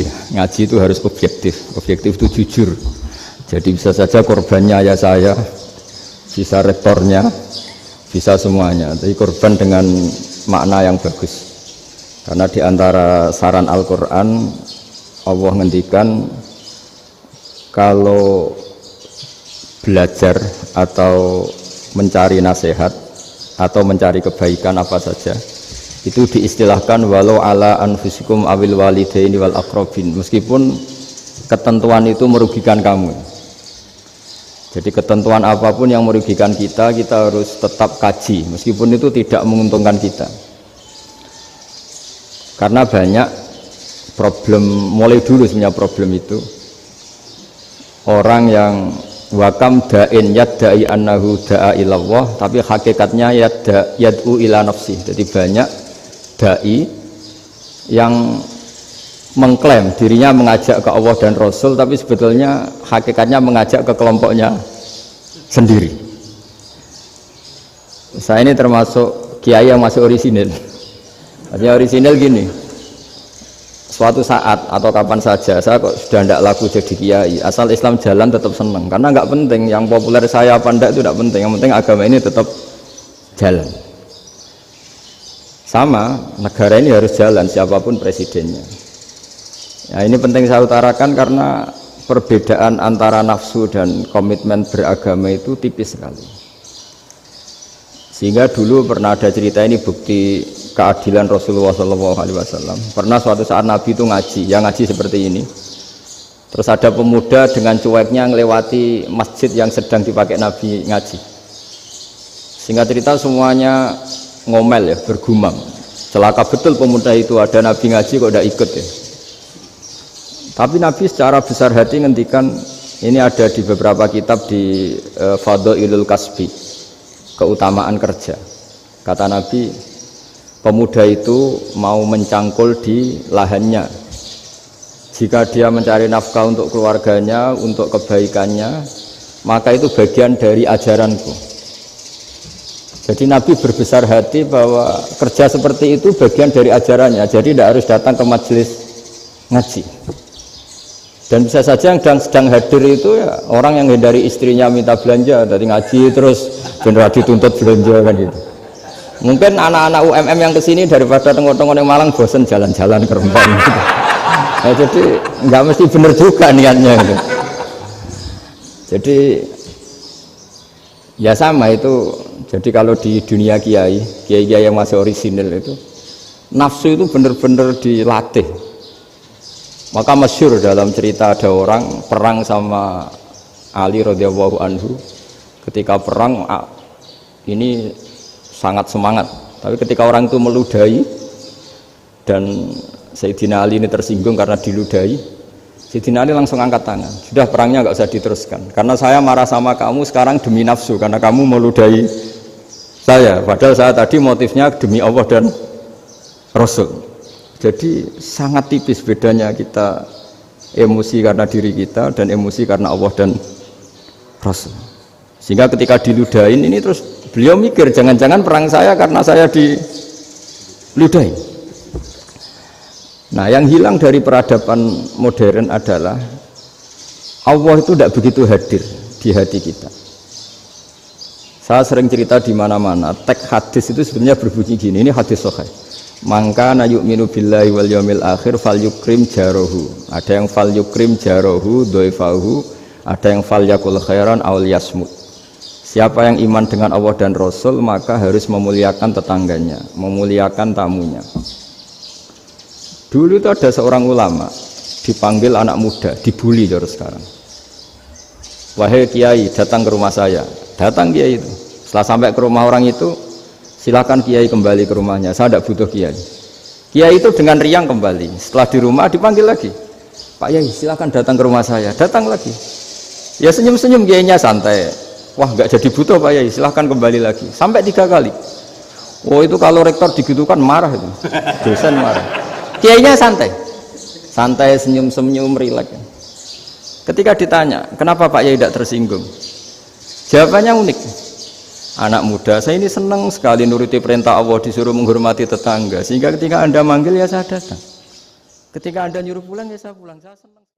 Ya, ngaji itu harus objektif. Objektif itu jujur. Jadi bisa saja korbannya ya saya, bisa rektornya, bisa semuanya. Tapi korban dengan makna yang bagus. Karena di antara saran Al-Quran, Allah ngendikan kalau belajar atau mencari nasihat atau mencari kebaikan apa saja, itu diistilahkan walau ala anfusikum awil walidaini wal aqrabin, meskipun ketentuan itu merugikan kamu. Jadi ketentuan apapun yang merugikan kita, kita harus tetap kaji meskipun itu tidak menguntungkan kita. Karena banyak problem, mulai dulu sebenarnya problem itu orang yang wakam da'in yadda'i annahu da'a ilallah, tapi hakikatnya yad'u ila nafsi. Jadi banyak da'i yang mengklaim dirinya mengajak ke Allah dan Rasul, tapi sebetulnya hakikatnya mengajak ke kelompoknya sendiri. Saya ini termasuk kiai yang masih orisinil. Artinya orisinil gini, suatu saat atau kapan saja saya kok sudah tidak laku jadi kiai, asal Islam jalan tetap senang, karena nggak penting yang populer saya apa enggak, itu tidak penting, yang penting agama ini tetap jalan. Sama, negara ini harus jalan siapapun presidennya. Ya, ini penting saya utarakan karena perbedaan antara nafsu dan komitmen beragama itu tipis sekali. Sehingga dulu pernah ada cerita, ini bukti keadilan Rasulullah SAW. Pernah suatu saat Nabi itu ngaji, yang ngaji seperti ini. Terus ada pemuda dengan cueknya melewati masjid yang sedang dipakai Nabi ngaji. Singkat cerita semuanya ngomel ya, bergumam. Celaka betul pemuda itu, ada Nabi ngaji kok tidak ikut ya. Tapi Nabi secara besar hati ngendikan, ini ada di beberapa kitab di Fadhailul Kasbi, keutamaan kerja. Kata Nabi, pemuda itu mau mencangkul di lahannya. Jika dia mencari nafkah untuk keluarganya, untuk kebaikannya, maka itu bagian dari ajaranku. Jadi Nabi berbesar hati bahwa kerja seperti itu bagian dari ajarannya. Jadi tidak harus datang ke majelis ngaji. Dan bisa saja yang sedang hadir itu ya orang yang dari istrinya minta belanja, dari ngaji terus benar dituntut belanja kan gitu. Mungkin anak-anak UMM yang kesini daripada tengok-tengok yang Malang bosan jalan-jalan ke Rembang gitu. Nah, jadi nggak mesti benar juga niatnya gitu. Jadi ya sama itu. Jadi kalau di dunia kiai yang masih orisinil itu, nafsu itu benar-benar dilatih. Maka masyhur dalam cerita ada orang perang sama Ali radhiyallahu anhu. Ketika perang ini sangat semangat, tapi ketika orang itu meludahi dan Sayyidina Ali ini tersinggung karena diludahi, Sayyidina Ali langsung angkat tangan, sudah perangnya nggak usah diteruskan, karena saya marah sama kamu sekarang demi nafsu, karena kamu meludahi saya, padahal saya tadi motifnya demi Allah dan Rasul. Jadi sangat tipis bedanya kita emosi karena diri kita dan emosi karena Allah dan Rasul. Sehingga ketika diludahin ini terus beliau mikir, jangan-jangan perang saya karena saya diludahin. Nah, yang hilang dari peradaban modern adalah Allah itu tidak begitu hadir di hati kita. Saya sering cerita di mana-mana, teks hadis itu sebenarnya berbunyi gini, ini hadis sahih. Mangka na yu'minu billahi wal yaumil akhir fal yukrim jarohu. Ada yang fal yukrim jarohu doifahu, ada yang fal yakul khairan aul yasmut. Siapa yang iman dengan Allah dan Rasul maka harus memuliakan tetangganya, memuliakan tamunya. Dulu itu ada seorang ulama dipanggil anak muda, dibully terus sekarang. Wahai kiai, datang ke rumah saya. Datang kiai itu. Setelah sampai ke rumah orang itu, silakan kiai kembali ke rumahnya, saya tidak butuh kiai. Kiai itu dengan riang kembali. Setelah di rumah dipanggil lagi, Pak Yai silakan datang ke rumah saya. Datang lagi, ya senyum-senyum kiainya santai. Wah nggak jadi butuh Pak Yai, silahkan kembali lagi. Sampai 3 kali. Oh itu kalau rektor digitukan marah itu, dosen marah. Kiainya santai, santai senyum-senyum rileks. Ketika ditanya kenapa Pak Yai tidak tersinggung, jawabannya unik. Anak muda, saya ini senang sekali nuruti perintah Allah, disuruh menghormati tetangga, sehingga ketika Anda manggil ya saya datang. Ketika Anda nyuruh pulang ya saya pulang, saya senang.